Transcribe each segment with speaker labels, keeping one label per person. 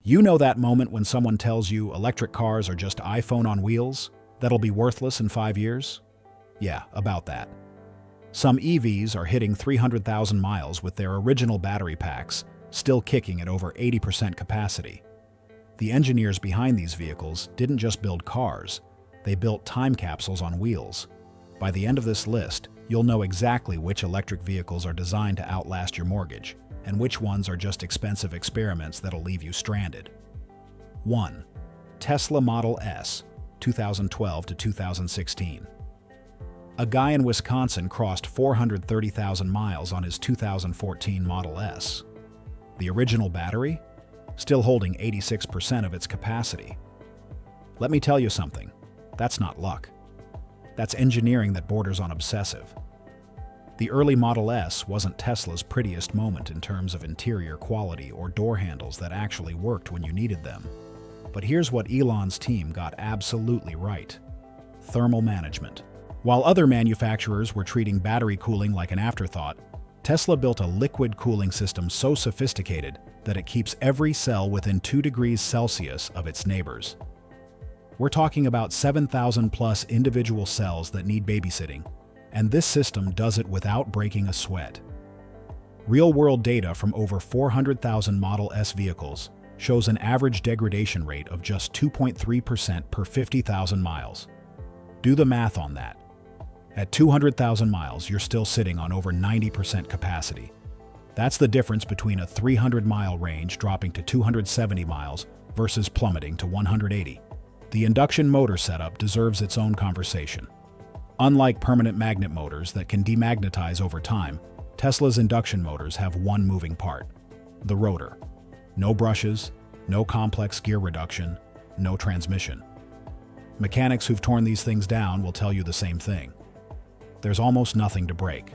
Speaker 1: You know that moment when someone tells you electric cars are just iPhone on wheels that'll be worthless in 5 years? Yeah, about that. Some EVs are hitting 300,000 miles with their original battery packs still kicking at over 80% capacity. The engineers behind these vehicles didn't just build cars, they built time capsules on wheels. By the end of this list, you'll know exactly which electric vehicles are designed to outlast your mortgage, and which ones are just expensive experiments that'll leave you stranded. 1. Tesla Model S, 2012 to 2016. A guy in Wisconsin crossed 430,000 miles on his 2014 Model S. The original battery? Still holding 86% of its capacity. Let me tell you something, that's not luck. That's engineering that borders on obsessive. The early Model S wasn't Tesla's prettiest moment in terms of interior quality or door handles that actually worked when you needed them. But here's what Elon's team got absolutely right: thermal management. While other manufacturers were treating battery cooling like an afterthought, Tesla built a liquid cooling system so sophisticated that it keeps every cell within 2 degrees Celsius of its neighbors. We're talking about 7,000 plus individual cells that need babysitting, and this system does it without breaking a sweat. Real-world data from over 400,000 Model S vehicles shows an average degradation rate of just 2.3% per 50,000 miles. Do the math on that. At 200,000 miles, you're still sitting on over 90% capacity. That's the difference between a 300-mile range dropping to 270 miles versus plummeting to 180. The induction motor setup deserves its own conversation. Unlike permanent magnet motors that can demagnetize over time, Tesla's induction motors have one moving part: the rotor. No brushes, no complex gear reduction, no transmission. Mechanics who've torn these things down will tell you the same thing. There's almost nothing to break.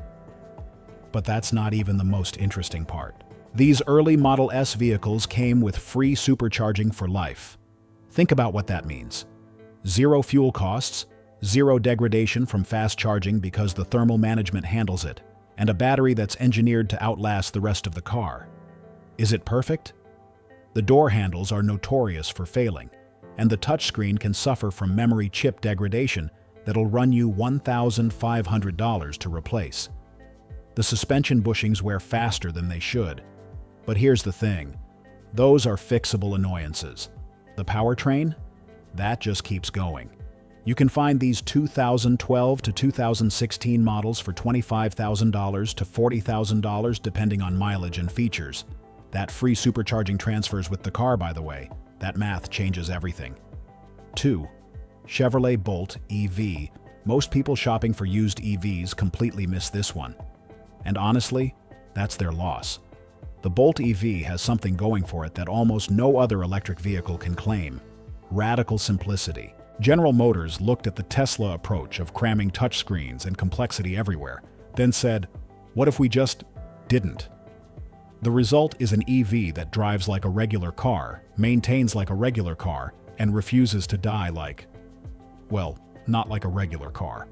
Speaker 1: But that's not even the most interesting part. These early Model S vehicles came with free supercharging for life. Think about what that means. Zero fuel costs, zero degradation from fast charging because the thermal management handles it, and a battery that's engineered to outlast the rest of the car. Is it perfect? The door handles are notorious for failing, and the touchscreen can suffer from memory chip degradation that'll run you $1,500 to replace. The suspension bushings wear faster than they should. But here's the thing, those are fixable annoyances. The powertrain? That just keeps going. You can find these 2012 to 2016 models for $25,000 to $40,000 depending on mileage and features. That free supercharging transfers with the car, by the way. That math changes everything. 2. Chevrolet Bolt EV. Most people shopping for used EVs completely miss this one. And honestly, that's their loss. The Bolt EV has something going for it that almost no other electric vehicle can claim: radical simplicity. General Motors looked at the Tesla approach of cramming touchscreens and complexity everywhere, then said, what if we just didn't? The result is an EV that drives like a regular car, maintains like a regular car, and refuses to die like, well, not like a regular car.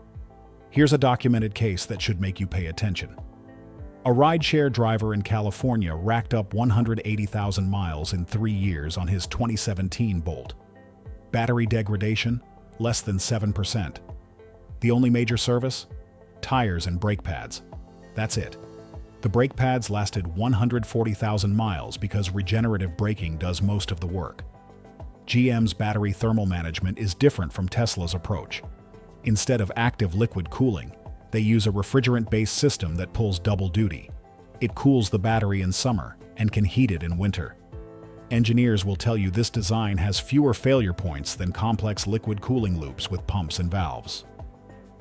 Speaker 1: Here's a documented case that should make you pay attention. A rideshare driver in California racked up 180,000 miles in 3 years on his 2017 Bolt. Battery degradation? Less than 7%. The only major service? Tires and brake pads. That's it. The brake pads lasted 140,000 miles because regenerative braking does most of the work. GM's battery thermal management is different from Tesla's approach. Instead of active liquid cooling, they use a refrigerant-based system that pulls double duty. It cools the battery in summer and can heat it in winter. Engineers will tell you this design has fewer failure points than complex liquid cooling loops with pumps and valves.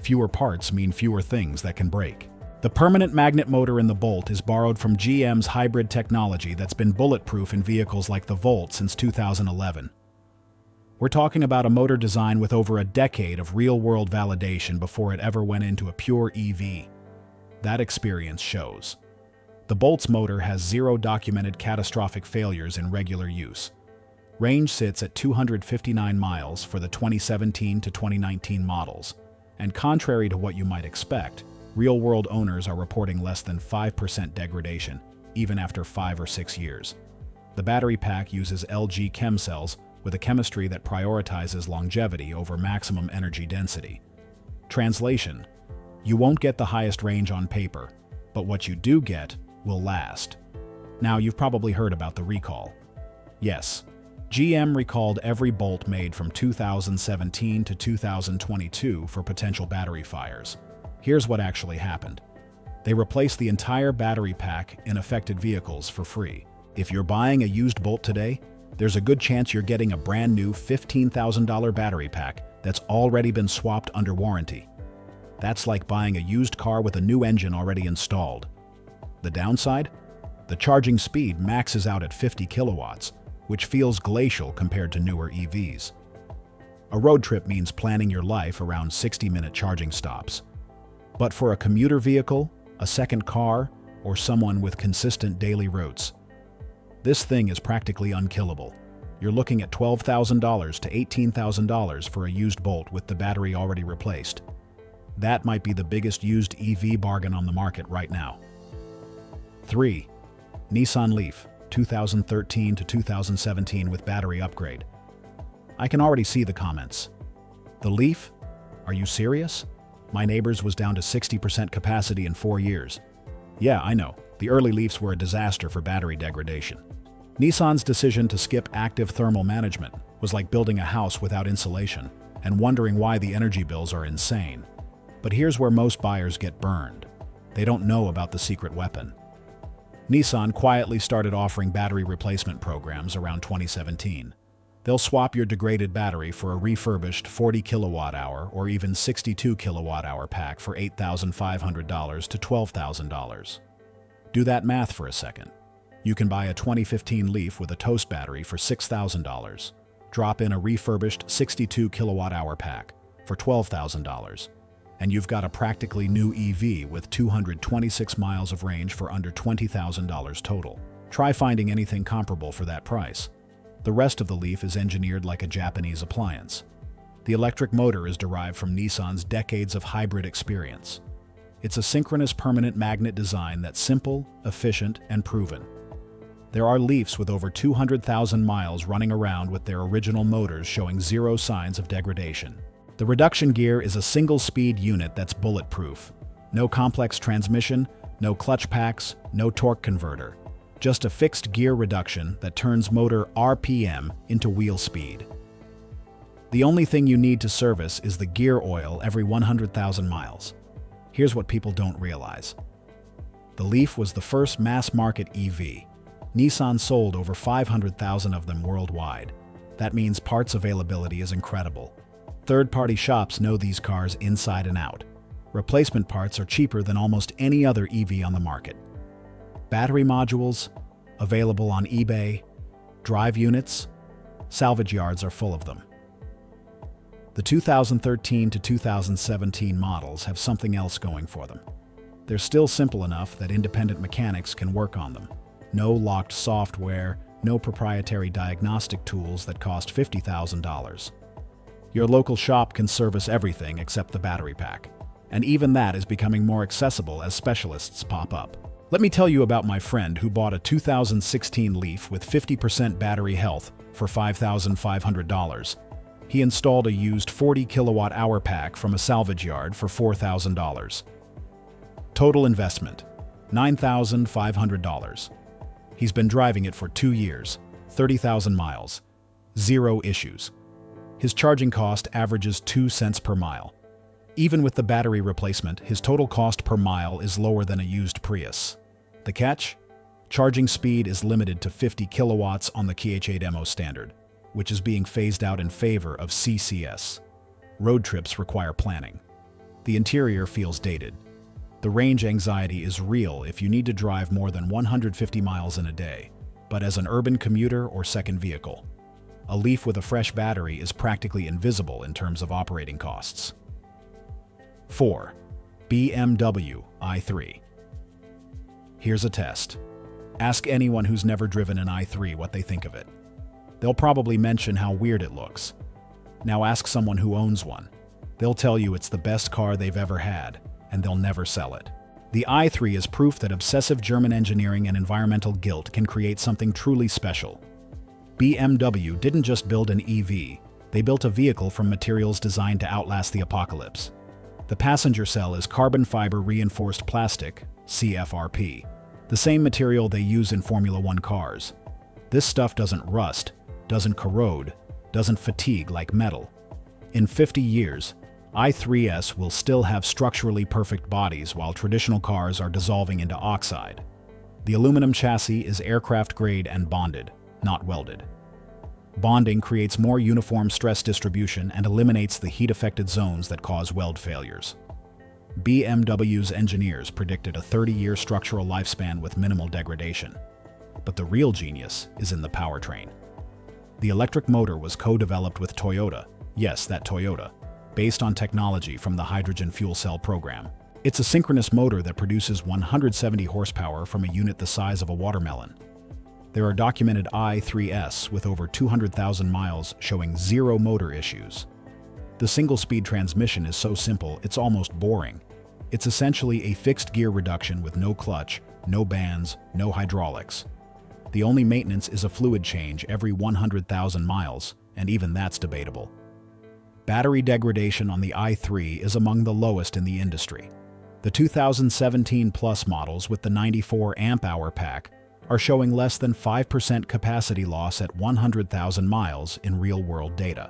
Speaker 1: Fewer parts mean fewer things that can break. The permanent magnet motor in the Bolt is borrowed from GM's hybrid technology that's been bulletproof in vehicles like the Volt since 2011. We're talking about a motor design with over a decade of real-world validation before it ever went into a pure EV. That experience shows. The Bolt's motor has zero documented catastrophic failures in regular use. Range sits at 259 miles for the 2017 to 2019 models, and contrary to what you might expect, real-world owners are reporting less than 5% degradation, even after 5 or 6 years. The battery pack uses LG chem cells with a chemistry that prioritizes longevity over maximum energy density. Translation: you won't get the highest range on paper, but what you do get will last. Now, you've probably heard about the recall. Yes, GM recalled every Bolt made from 2017 to 2022 for potential battery fires. Here's what actually happened. They replaced the entire battery pack in affected vehicles for free. If you're buying a used Bolt today, there's a good chance you're getting a brand new $15,000 battery pack that's already been swapped under warranty. That's like buying a used car with a new engine already installed. The downside? The charging speed maxes out at 50 kilowatts, which feels glacial compared to newer EVs. A road trip means planning your life around 60-minute charging stops. But for a commuter vehicle, a second car, or someone with consistent daily routes, this thing is practically unkillable. You're looking at $12,000 to $18,000 for a used Bolt with the battery already replaced. That might be the biggest used EV bargain on the market right now. 3. Nissan Leaf, 2013 to 2017 with battery upgrade. I can already see the comments. The Leaf? Are you serious? My neighbor's was down to 60% capacity in 4 years. Yeah, I know. The early Leafs were a disaster for battery degradation. Nissan's decision to skip active thermal management was like building a house without insulation and wondering why the energy bills are insane. But here's where most buyers get burned. They don't know about the secret weapon. Nissan quietly started offering battery replacement programs around 2017. They'll swap your degraded battery for a refurbished 40 kilowatt-hour or even 62 kilowatt-hour pack for $8,500 to $12,000. Do that math for a second. You can buy a 2015 Leaf with a toast battery for $6,000. Drop in a refurbished 62 kilowatt-hour pack for $12,000. And you've got a practically new EV with 226 miles of range for under $20,000 total. Try finding anything comparable for that price. The rest of the Leaf is engineered like a Japanese appliance. The electric motor is derived from Nissan's decades of hybrid experience. It's a synchronous permanent magnet design that's simple, efficient, and proven. There are Leafs with over 200,000 miles running around with their original motors showing zero signs of degradation. The reduction gear is a single-speed unit that's bulletproof. No complex transmission, no clutch packs, no torque converter. Just a fixed gear reduction that turns motor RPM into wheel speed. The only thing you need to service is the gear oil every 100,000 miles. Here's what people don't realize. The Leaf was the first mass-market EV. Nissan sold over 500,000 of them worldwide. That means parts availability is incredible. Third-party shops know these cars inside and out. Replacement parts are cheaper than almost any other EV on the market. Battery modules, available on eBay. Drive units, salvage yards are full of them. The 2013 to 2017 models have something else going for them. They're still simple enough that independent mechanics can work on them. No locked software, no proprietary diagnostic tools that cost $50,000. Your local shop can service everything except the battery pack. And even that is becoming more accessible as specialists pop up. Let me tell you about my friend who bought a 2016 Leaf with 50% battery health for $5,500. He installed a used 40 kilowatt-hour pack from a salvage yard for $4,000. Total investment, $9,500. He's been driving it for 2 years, 30,000 miles, zero issues. His charging cost averages 2 cents per mile. Even with the battery replacement, his total cost per mile is lower than a used Prius. The catch? Charging speed is limited to 50 kilowatts on the KH8MO standard, which is being phased out in favor of CCS. Road trips require planning. The interior feels dated. The range anxiety is real if you need to drive more than 150 miles in a day, but as an urban commuter or second vehicle, a Leaf with a fresh battery is practically invisible in terms of operating costs. 4. BMW i3. Here's a test. Ask anyone who's never driven an i3 what they think of it. They'll probably mention how weird it looks. Now ask someone who owns one. They'll tell you it's the best car they've ever had, and they'll never sell it. The i3 is proof that obsessive German engineering and environmental guilt can create something truly special. BMW didn't just build an EV, they built a vehicle from materials designed to outlast the apocalypse. The passenger cell is carbon fiber reinforced plastic, CFRP, the same material they use in Formula One cars. This stuff doesn't rust, doesn't corrode, doesn't fatigue like metal. In 50 years, i3s will still have structurally perfect bodies while traditional cars are dissolving into oxide. The aluminum chassis is aircraft grade and bonded, not welded. Bonding creates more uniform stress distribution and eliminates the heat-affected zones that cause weld failures. BMW's engineers predicted a 30-year structural lifespan with minimal degradation. But the real genius is in the powertrain. The electric motor was co-developed with Toyota, yes, that Toyota, based on technology from the hydrogen fuel cell program. It's a synchronous motor that produces 170 horsepower from a unit the size of a watermelon. There are documented i3s with over 200,000 miles showing zero motor issues. The single-speed transmission is so simple it's almost boring. It's essentially a fixed gear reduction with no clutch, no bands, no hydraulics. The only maintenance is a fluid change every 100,000 miles, and even that's debatable. Battery degradation on the i3 is among the lowest in the industry. The 2017 Plus models with the 94 amp-hour pack are showing less than 5% capacity loss at 100,000 miles in real-world data.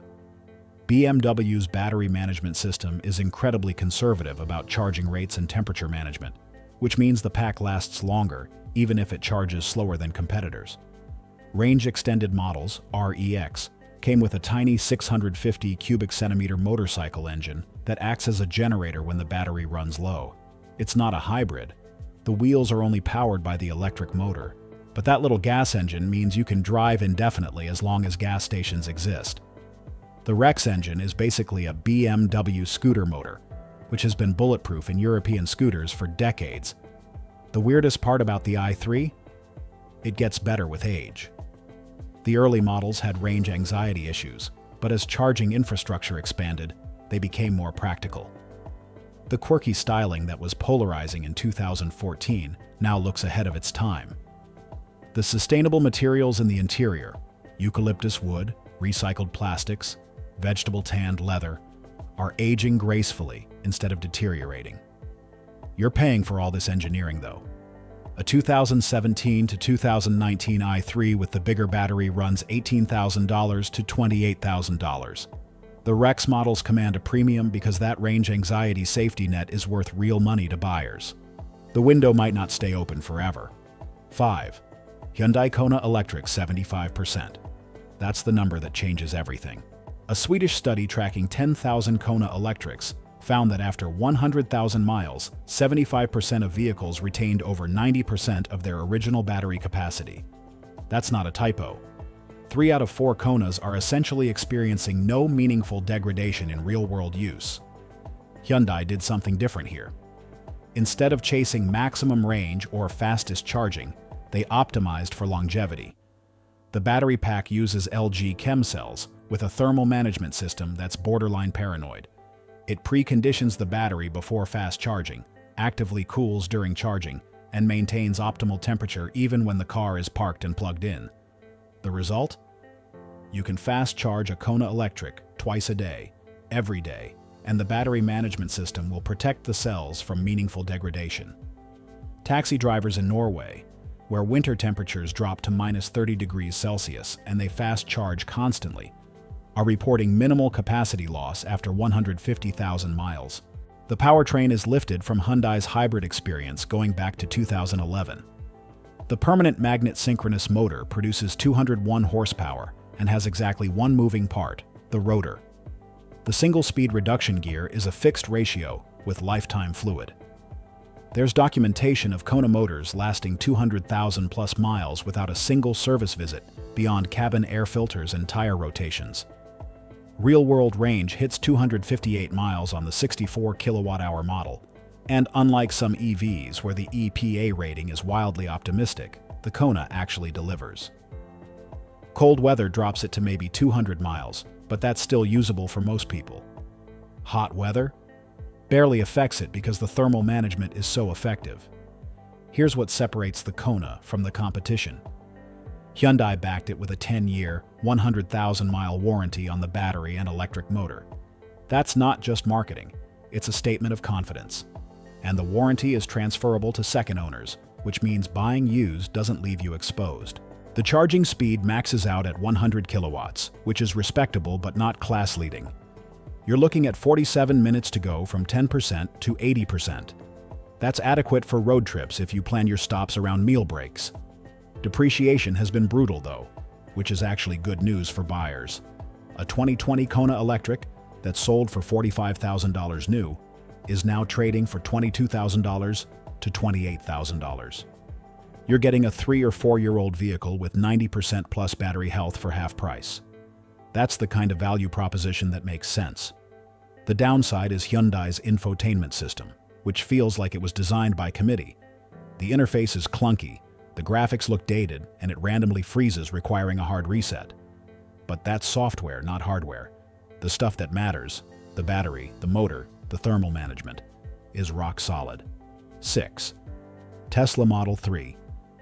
Speaker 1: BMW's battery management system is incredibly conservative about charging rates and temperature management, which means the pack lasts longer, even if it charges slower than competitors. Range-extended models, REX, came with a tiny 650 cubic centimeter motorcycle engine that acts as a generator when the battery runs low. It's not a hybrid. The wheels are only powered by the electric motor, but that little gas engine means you can drive indefinitely as long as gas stations exist. The Rex engine is basically a BMW scooter motor, which has been bulletproof in European scooters for decades. The weirdest part about the i3? It gets better with age. The early models had range anxiety issues, but as charging infrastructure expanded, they became more practical. The quirky styling that was polarizing in 2014 now looks ahead of its time. The sustainable materials in the interior, eucalyptus wood, recycled plastics, vegetable tanned leather, are aging gracefully instead of deteriorating. You're paying for all this engineering though. A 2017 to 2019 i3 with the bigger battery runs $18,000 to $28,000. The Rex models command a premium because that range anxiety safety net is worth real money to buyers. The window might not stay open forever. 5. Hyundai Kona Electric 75%. That's the number that changes everything. A Swedish study tracking 10,000 Kona Electrics found that after 100,000 miles, 75% of vehicles retained over 90% of their original battery capacity. That's not a typo. 3 out of 4 Konas are essentially experiencing no meaningful degradation in real-world use. Hyundai did something different here. Instead of chasing maximum range or fastest charging, they optimized for longevity. The battery pack uses LG Chem cells with a thermal management system that's borderline paranoid. It preconditions the battery before fast charging, actively cools during charging, and maintains optimal temperature even when the car is parked and plugged in. The result? You can fast charge a Kona Electric twice a day, every day, and the battery management system will protect the cells from meaningful degradation. Taxi drivers in Norway, where winter temperatures drop to -30 degrees Celsius and they fast charge constantly, are reporting minimal capacity loss after 150,000 miles. The powertrain is lifted from Hyundai's hybrid experience going back to 2011. The permanent magnet synchronous motor produces 201 horsepower and has exactly one moving part, the rotor. The single-speed reduction gear is a fixed ratio with lifetime fluid. There's documentation of Kona motors lasting 200,000 plus miles without a single service visit beyond cabin air filters and tire rotations. Real-world range hits 258 miles on the 64 kilowatt-hour model, and unlike some EVs where the EPA rating is wildly optimistic, the Kona actually delivers. Cold weather drops it to maybe 200 miles, but that's still usable for most people. Hot weather? barely affects it because the thermal management is so effective. Here's what separates the Kona from the competition. Hyundai backed it with a 10-year, 100,000-mile warranty on the battery and electric motor. That's not just marketing, it's a statement of confidence. And the warranty is transferable to second owners, which means buying used doesn't leave you exposed. The charging speed maxes out at 100 kilowatts, which is respectable but not class-leading. You're looking at 47 minutes to go from 10% to 80%. That's adequate for road trips if you plan your stops around meal breaks. Depreciation has been brutal though, which is actually good news for buyers. A 2020 Kona Electric that sold for $45,000 new is now trading for $22,000 to $28,000. You're getting a 3 or 4-year-old vehicle with 90% plus battery health for half price. That's the kind of value proposition that makes sense. The downside is Hyundai's infotainment system, which feels like it was designed by committee. The interface is clunky, the graphics look dated, and it randomly freezes, requiring a hard reset. But that's software, not hardware. The stuff that matters, the battery, the motor, the thermal management, is rock solid. 6. Tesla Model 3,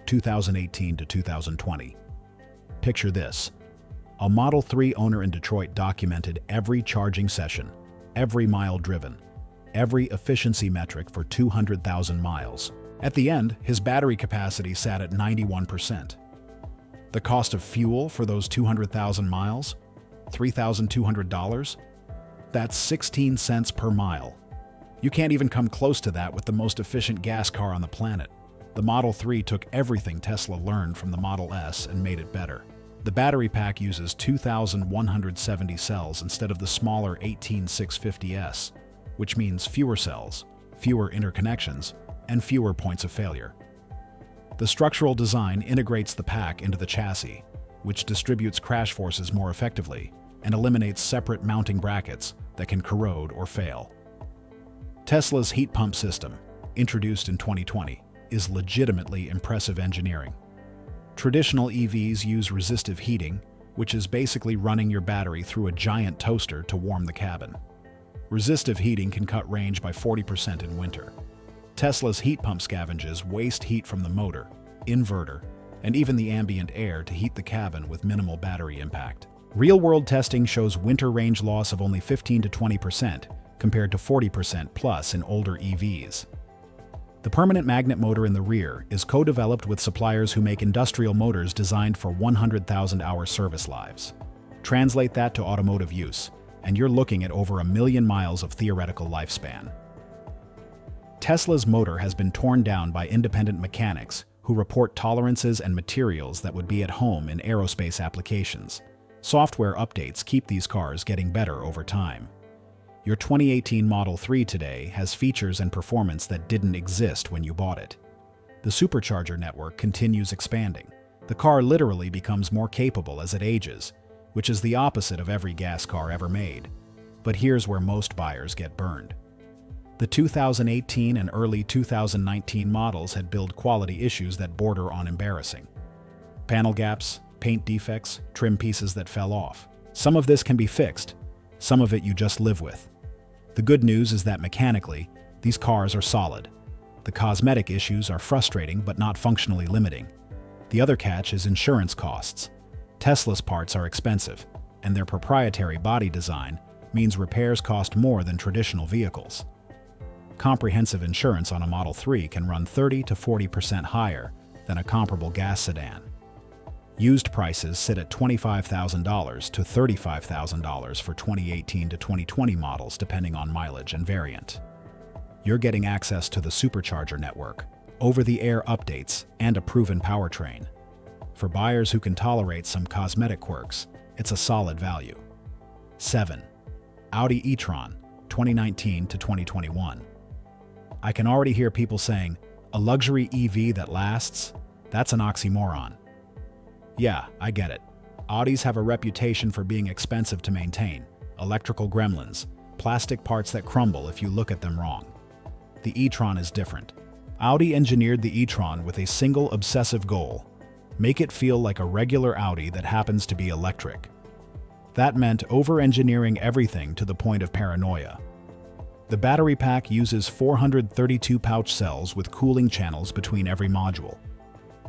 Speaker 1: 2018 to 2020. Picture this. A Model 3 owner in Detroit documented every charging session, every mile driven, every efficiency metric for 200,000 miles. At the end, his battery capacity sat at 91%. The cost of fuel for those 200,000 miles? $3,200? That's 16 cents per mile. You can't even come close to that with the most efficient gas car on the planet. The Model 3 took everything Tesla learned from the Model S and made it better. The battery pack uses 2,170 cells instead of the smaller 18650S, which means fewer cells, fewer interconnections, and fewer points of failure. The structural design integrates the pack into the chassis, which distributes crash forces more effectively and eliminates separate mounting brackets that can corrode or fail. Tesla's heat pump system, introduced in 2020, is legitimately impressive engineering. Traditional EVs use resistive heating, which is basically running your battery through a giant toaster to warm the cabin. Resistive heating can cut range by 40% in winter. Tesla's heat pump scavenges waste heat from the motor, inverter, and even the ambient air to heat the cabin with minimal battery impact. Real-world testing shows winter range loss of only 15 to 20%, compared to 40% plus in older EVs. The permanent magnet motor in the rear is co-developed with suppliers who make industrial motors designed for 100,000-hour service lives. Translate that to automotive use, and you're looking at over 1 million miles of theoretical lifespan. Tesla's motor has been torn down by independent mechanics who report tolerances and materials that would be at home in aerospace applications. Software updates keep these cars getting better over time. Your 2018 Model 3 today has features and performance that didn't exist when you bought it. The supercharger network continues expanding. The car literally becomes more capable as it ages, which is the opposite of every gas car ever made. But here's where most buyers get burned. The 2018 and early 2019 models had build quality issues that border on embarrassing. Panel gaps, paint defects, trim pieces that fell off. Some of this can be fixed, some of it you just live with. The good news is that mechanically, these cars are solid. The cosmetic issues are frustrating but not functionally limiting. The other catch is insurance costs. Tesla's parts are expensive, and their proprietary body design means repairs cost more than traditional vehicles. Comprehensive insurance on a Model 3 can run 30 to 40% higher than a comparable gas sedan. Used prices sit at $25,000 to $35,000 for 2018 to 2020 models depending on mileage and variant. You're getting access to the supercharger network, over-the-air updates, and a proven powertrain. For buyers who can tolerate some cosmetic quirks, it's a solid value. 7. Audi e-tron, 2019 to 2021. I can already hear people saying, a luxury EV that lasts? That's an oxymoron. Yeah, I get it. Audis have a reputation for being expensive to maintain, electrical gremlins, plastic parts that crumble if you look at them wrong. The e-tron is different. Audi engineered the e-tron with a single obsessive goal: make it feel like a regular Audi that happens to be electric. That meant over-engineering everything to the point of paranoia. The battery pack uses 432 pouch cells with cooling channels between every module.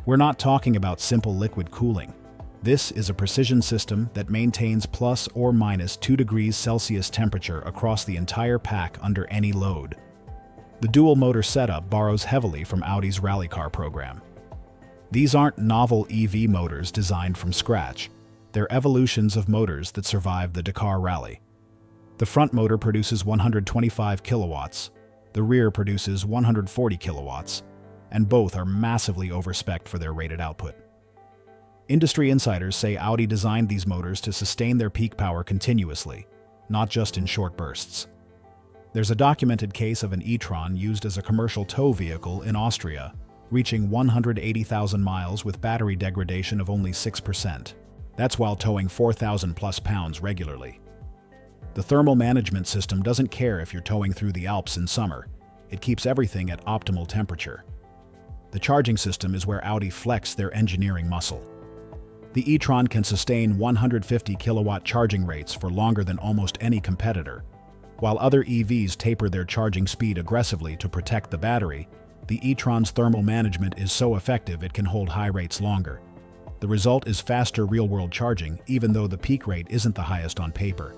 Speaker 1: We're not talking about simple liquid cooling. This is a precision system that maintains plus or minus 2 degrees Celsius temperature across the entire pack under any load. The dual motor setup borrows heavily from Audi's rally car program. These aren't novel EV motors designed from scratch. They're evolutions of motors that survived the Dakar Rally. The front motor produces 125 kilowatts, the rear produces 140 kilowatts, and both are massively overspec'd for their rated output. Industry insiders say Audi designed these motors to sustain their peak power continuously, not just in short bursts. There's a documented case of an e-tron used as a commercial tow vehicle in Austria, reaching 180,000 miles with battery degradation of only 6%. That's while towing 4,000 plus pounds regularly. The thermal management system doesn't care if you're towing through the Alps in summer. It keeps everything at optimal temperature. The charging system is where Audi flexed their engineering muscle. The e-tron can sustain 150 kilowatt charging rates for longer than almost any competitor. While other EVs taper their charging speed aggressively to protect the battery, the e-tron's thermal management is so effective it can hold high rates longer. The result is faster real-world charging, even though the peak rate isn't the highest on paper.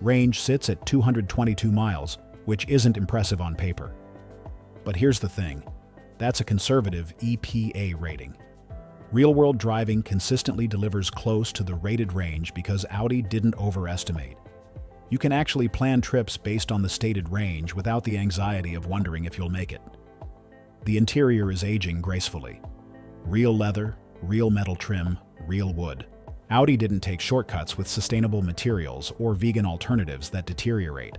Speaker 1: Range sits at 222 miles, which isn't impressive on paper. But here's the thing, that's a conservative EPA rating. Real-world driving consistently delivers close to the rated range because Audi didn't overestimate. You can actually plan trips based on the stated range without the anxiety of wondering if you'll make it. The interior is aging gracefully. Real leather, real metal trim, real wood. Audi didn't take shortcuts with sustainable materials or vegan alternatives that deteriorate.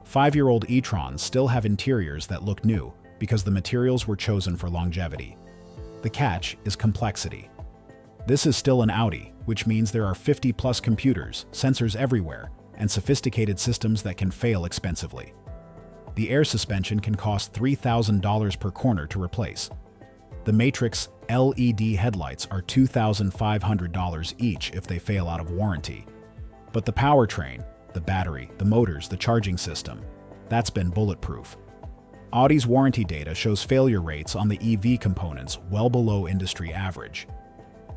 Speaker 1: 5-year-old e-trons still have interiors that look new because the materials were chosen for longevity. The catch is complexity. This is still an Audi, which means there are 50-plus computers, sensors everywhere, and sophisticated systems that can fail expensively. The air suspension can cost $3,000 per corner to replace. The Matrix LED headlights are $2,500 each if they fail out of warranty. But the powertrain, the battery, the motors, the charging system, that's been bulletproof. Audi's warranty data shows failure rates on the EV components well below industry average.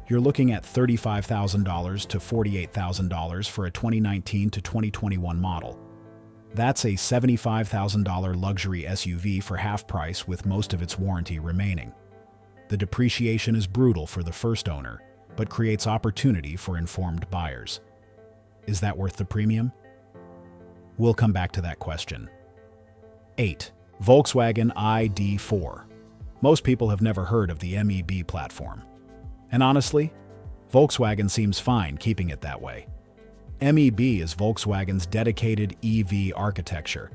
Speaker 1: You're looking at $35,000 to $48,000 for a 2019 to 2021 model. That's a $75,000 luxury SUV for half price with most of its warranty remaining. The depreciation is brutal for the first owner, but creates opportunity for informed buyers. Is that worth the premium? We'll come back to that question. 8. Volkswagen ID.4. Most people have never heard of the MEB platform. And honestly, Volkswagen seems fine keeping it that way. MEB is Volkswagen's dedicated EV architecture,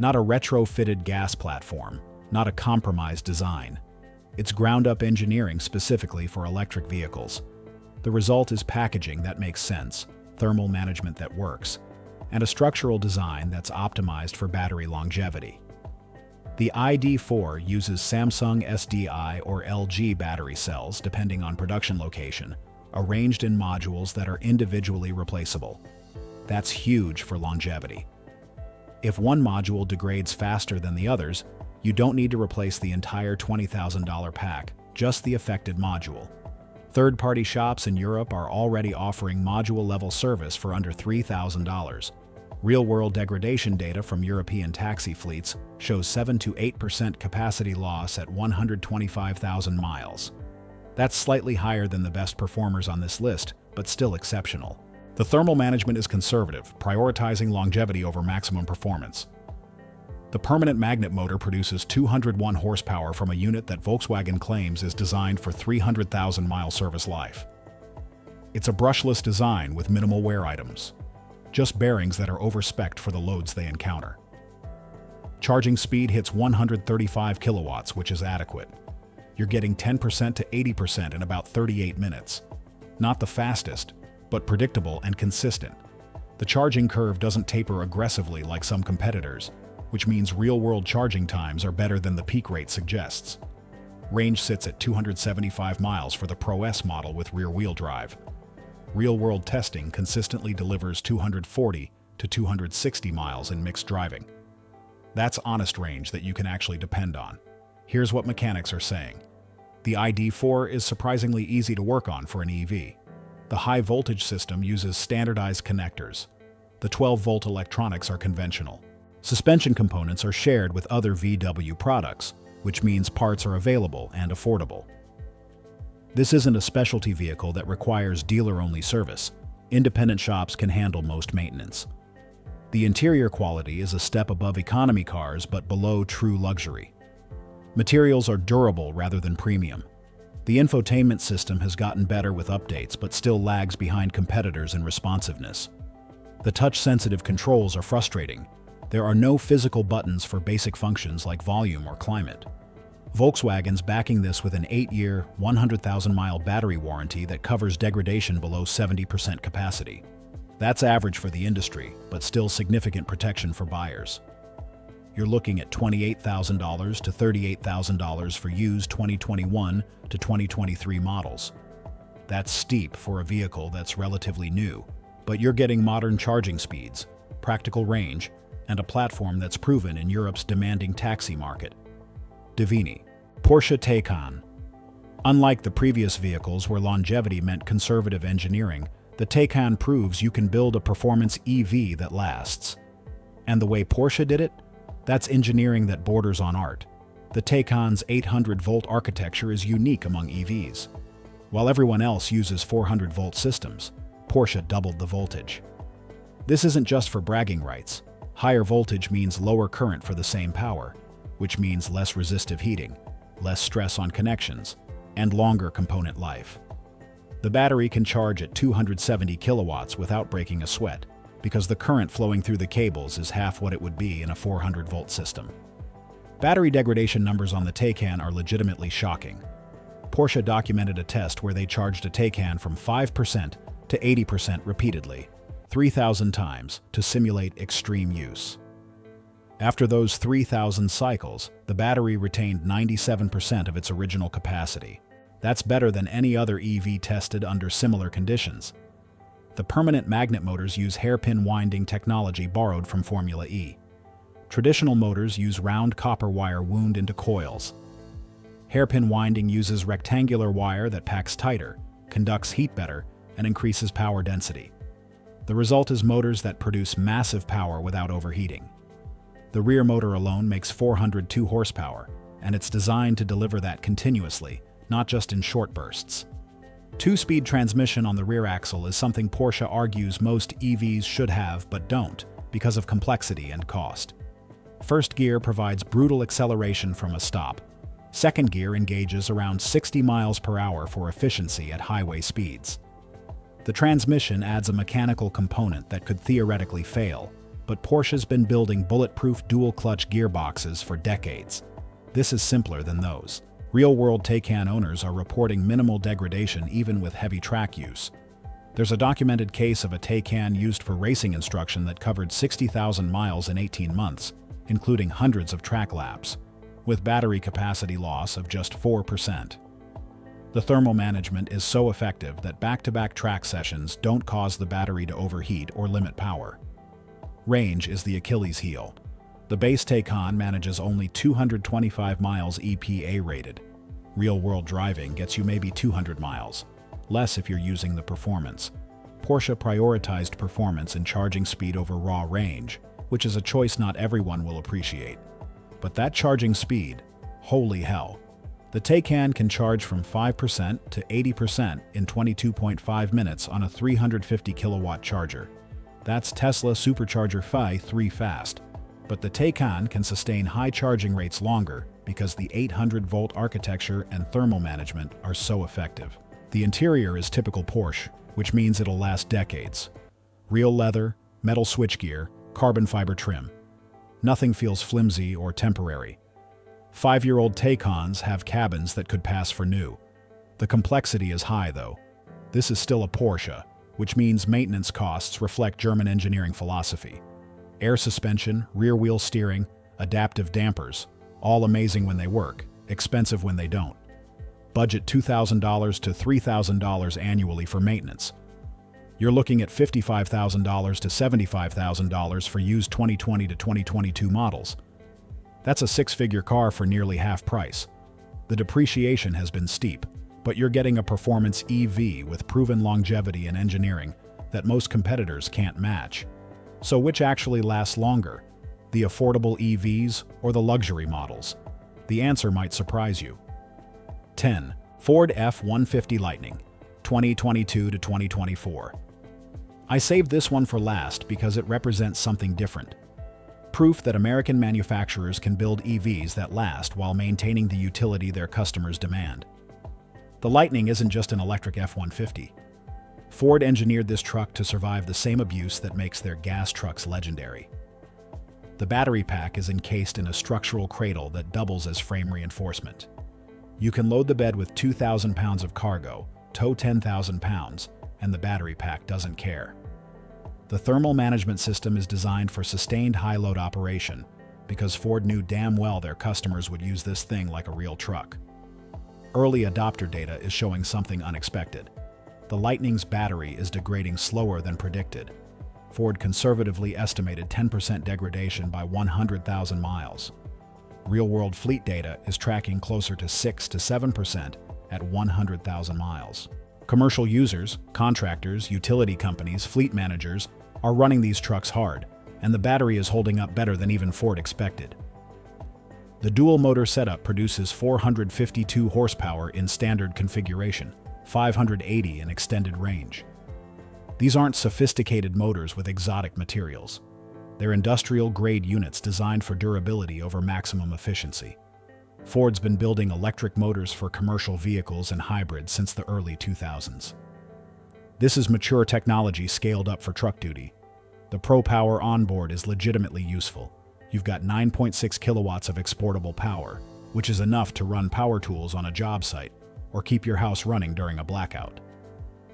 Speaker 1: not a retrofitted gas platform, not a compromised design. It's ground-up engineering specifically for electric vehicles. The result is packaging that makes sense, thermal management that works, and a structural design that's optimized for battery longevity. The ID.4 uses Samsung SDI or LG battery cells depending on production location, arranged in modules that are individually replaceable. That's huge for longevity. If one module degrades faster than the others, you don't need to replace the entire $20,000 pack, just the affected module. Third-party shops in Europe are already offering module-level service for under $3,000. Real-world degradation data from European taxi fleets shows 7 to 8% capacity loss at 125,000 miles. That's slightly higher than the best performers on this list, but still exceptional. The thermal management is conservative, prioritizing longevity over maximum performance. The permanent magnet motor produces 201 horsepower from a unit that Volkswagen claims is designed for 300,000-mile service life. It's a brushless design with minimal wear items, just bearings that are over-spec'd for the loads they encounter. Charging speed hits 135 kilowatts, which is adequate. You're getting 10% to 80% in about 38 minutes. Not the fastest, but predictable and consistent. The charging curve doesn't taper aggressively like some competitors, which means real-world charging times are better than the peak rate suggests. Range sits at 275 miles for the Pro S model with rear-wheel drive. Real-world testing consistently delivers 240 to 260 miles in mixed driving. That's honest range that you can actually depend on. Here's what mechanics are saying. The ID.4 is surprisingly easy to work on for an EV. The high-voltage system uses standardized connectors. The 12-volt electronics are conventional. Suspension components are shared with other VW products, which means parts are available and affordable. This isn't a specialty vehicle that requires dealer-only service. Independent shops can handle most maintenance. The interior quality is a step above economy cars but below true luxury. Materials are durable rather than premium. The infotainment system has gotten better with updates but still lags behind competitors in responsiveness. The touch-sensitive controls are frustrating. There are no physical buttons for basic functions like volume or climate. Volkswagen's backing this with an 8-year, 100,000-mile battery warranty that covers degradation below 70% capacity. That's average for the industry, but still significant protection for buyers. You're looking at $28,000 to $38,000 for used 2021 to 2023 models. That's steep for a vehicle that's relatively new, but you're getting modern charging speeds, practical range, and a platform that's proven in Europe's demanding taxi market. Divini, Porsche Taycan. Unlike the previous vehicles where longevity meant conservative engineering, the Taycan proves you can build a performance EV that lasts. And the way Porsche did it? That's engineering that borders on art. The Taycan's 800-volt architecture is unique among EVs. While everyone else uses 400-volt systems, Porsche doubled the voltage. This isn't just for bragging rights. Higher voltage means lower current for the same power, which means less resistive heating, less stress on connections, and longer component life. The battery can charge at 270 kilowatts without breaking a sweat, because the current flowing through the cables is half what it would be in a 400-volt system. Battery degradation numbers on the Taycan are legitimately shocking. Porsche documented a test where they charged a Taycan from 5% to 80% repeatedly, 3,000 times, to simulate extreme use. After those 3,000 cycles, the battery retained 97% of its original capacity. That's better than any other EV tested under similar conditions. The permanent magnet motors use hairpin winding technology borrowed from Formula E. Traditional motors use round copper wire wound into coils. Hairpin winding uses rectangular wire that packs tighter, conducts heat better, and increases power density. The result is motors that produce massive power without overheating. The rear motor alone makes 402 horsepower, and it's designed to deliver that continuously, not just in short bursts. Two-speed transmission on the rear axle is something Porsche argues most EVs should have but don't, because of complexity and cost. First gear provides brutal acceleration from a stop. Second gear engages around 60 miles per hour for efficiency at highway speeds. The transmission adds a mechanical component that could theoretically fail, but Porsche's been building bulletproof dual-clutch gearboxes for decades. This is simpler than those. Real-world Taycan owners are reporting minimal degradation even with heavy track use. There's a documented case of a Taycan used for racing instruction that covered 60,000 miles in 18 months, including hundreds of track laps, with battery capacity loss of just 4%. The thermal management is so effective that back-to-back track sessions don't cause the battery to overheat or limit power. Range is the Achilles heel. The base Taycan manages only 225 miles EPA rated. Real-world driving gets you maybe 200 miles, less if you're using the performance. Porsche prioritized performance and charging speed over raw range, which is a choice not everyone will appreciate. But that charging speed, holy hell. The Taycan can charge from 5% to 80% in 22.5 minutes on a 350 kilowatt charger. That's Tesla Supercharger Phi 3 fast. But the Taycan can sustain high charging rates longer because the 800-volt architecture and thermal management are so effective. The interior is typical Porsche, which means it'll last decades. Real leather, metal switchgear, carbon fiber trim. Nothing feels flimsy or temporary. 5-year-old Taycans have cabins that could pass for new. The complexity is high, though. This is still a Porsche, which means maintenance costs reflect German engineering philosophy. Air suspension, rear-wheel steering, adaptive dampers, all amazing when they work, expensive when they don't. Budget $2,000 to $3,000 annually for maintenance. You're looking at $55,000 to $75,000 for used 2020 to 2022 models. That's a six-figure car for nearly half price. The depreciation has been steep, but you're getting a performance EV with proven longevity and engineering that most competitors can't match. So which actually lasts longer? The affordable EVs or the luxury models? The answer might surprise you. 10. Ford F-150 Lightning, 2022 to 2024. I saved this one for last because it represents something different. Proof that American manufacturers can build EVs that last while maintaining the utility their customers demand. The Lightning isn't just an electric F-150. Ford engineered this truck to survive the same abuse that makes their gas trucks legendary. The battery pack is encased in a structural cradle that doubles as frame reinforcement. You can load the bed with 2,000 pounds of cargo, tow 10,000 pounds, and the battery pack doesn't care. The thermal management system is designed for sustained high-load operation because Ford knew damn well their customers would use this thing like a real truck. Early adopter data is showing something unexpected. The Lightning's battery is degrading slower than predicted. Ford conservatively estimated 10% degradation by 100,000 miles. Real-world fleet data is tracking closer to 6 to 7% at 100,000 miles. Commercial users, contractors, utility companies, fleet managers are running these trucks hard, and the battery is holding up better than even Ford expected. The dual-motor setup produces 452 horsepower in standard configuration, 580 in extended range. These aren't sophisticated motors with exotic materials. They're industrial-grade units designed for durability over maximum efficiency. Ford's been building electric motors for commercial vehicles and hybrids since the early 2000s. This is mature technology scaled up for truck duty. The Pro Power onboard is legitimately useful. You've got 9.6 kilowatts of exportable power, which is enough to run power tools on a job site or keep your house running during a blackout.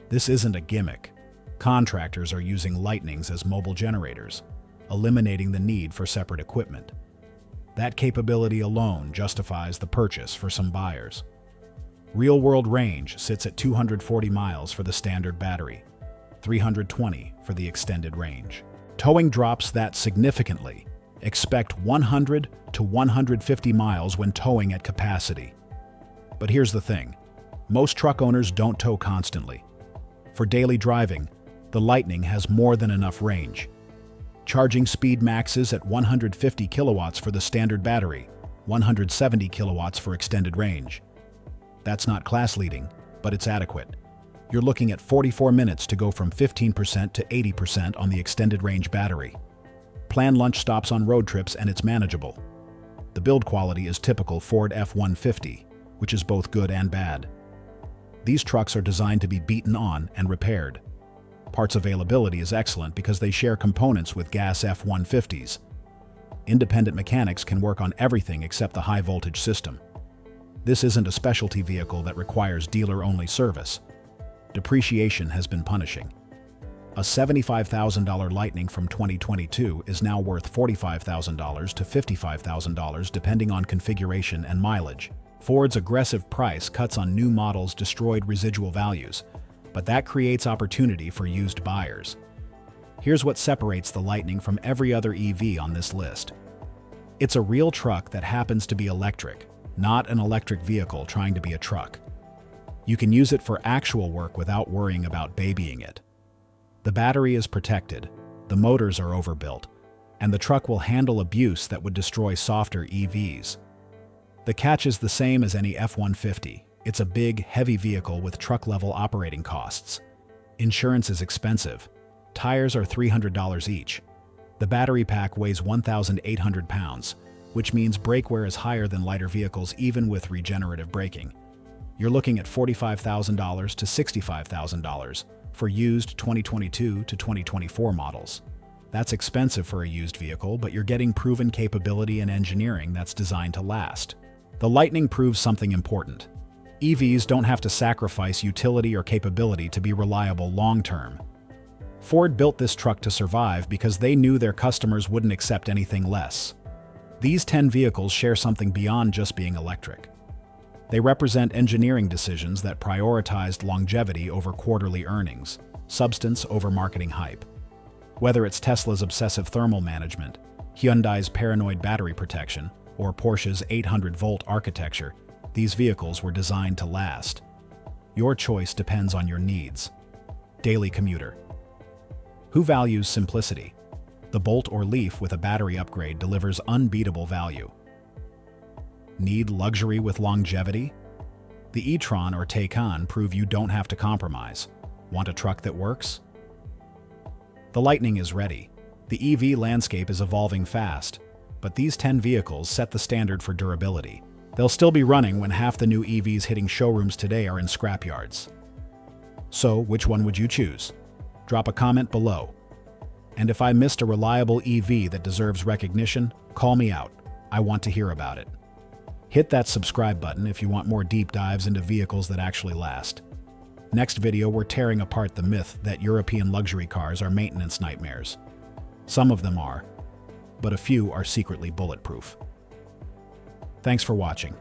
Speaker 1: This isn't a gimmick. Contractors are using Lightnings as mobile generators, eliminating the need for separate equipment. That capability alone justifies the purchase for some buyers. Real-world range sits at 240 miles for the standard battery, 320 for the extended range. Towing drops that significantly. Expect 100 to 150 miles when towing at capacity. But here's the thing. Most truck owners don't tow constantly. For daily driving, the Lightning has more than enough range. Charging speed maxes at 150 kilowatts for the standard battery, 170 kilowatts for extended range. That's not class-leading, but it's adequate. You're looking at 44 minutes to go from 15% to 80% on the extended range battery. Plan lunch stops on road trips and it's manageable. The build quality is typical Ford F-150, which is both good and bad. These trucks are designed to be beaten on and repaired. Parts availability is excellent because they share components with gas F-150s. Independent mechanics can work on everything except the high-voltage system. This isn't a specialty vehicle that requires dealer-only service. Depreciation has been punishing. A $75,000 Lightning from 2022 is now worth $45,000 to $55,000 depending on configuration and mileage. Ford's aggressive price cuts on new models destroyed residual values, but that creates opportunity for used buyers. Here's what separates the Lightning from every other EV on this list. It's a real truck that happens to be electric, not an electric vehicle trying to be a truck. You can use it for actual work without worrying about babying it. The battery is protected, the motors are overbuilt, and the truck will handle abuse that would destroy softer EVs. The catch is the same as any F-150. It's a big, heavy vehicle with truck-level operating costs. Insurance is expensive. Tires are $300 each. The battery pack weighs 1,800 pounds, which means brake wear is higher than lighter vehicles even with regenerative braking. You're looking at $45,000 to $65,000 for used 2022 to 2024 models. That's expensive for a used vehicle, but you're getting proven capability and engineering that's designed to last. The Lightning proves something important. EVs don't have to sacrifice utility or capability to be reliable long-term. Ford built this truck to survive because they knew their customers wouldn't accept anything less. These 10 vehicles share something beyond just being electric. They represent engineering decisions that prioritized longevity over quarterly earnings, substance over marketing hype. Whether it's Tesla's obsessive thermal management, Hyundai's paranoid battery protection, or Porsche's 800-volt architecture, these vehicles were designed to last. Your choice depends on your needs. Daily commuter. Who values simplicity? The Bolt or Leaf with a battery upgrade delivers unbeatable value. Need luxury with longevity? The e-tron or Taycan prove you don't have to compromise. Want a truck that works? The Lightning is ready. The EV landscape is evolving fast, but these 10 vehicles set the standard for durability. They'll still be running when half the new EVs hitting showrooms today are in scrapyards. So, which one would you choose? Drop a comment below. And if I missed a reliable EV that deserves recognition, call me out. I want to hear about it. Hit that subscribe button if you want more deep dives into vehicles that actually last. Next video, we're tearing apart the myth that European luxury cars are maintenance nightmares. Some of them are, but a few are secretly bulletproof. Thanks for watching.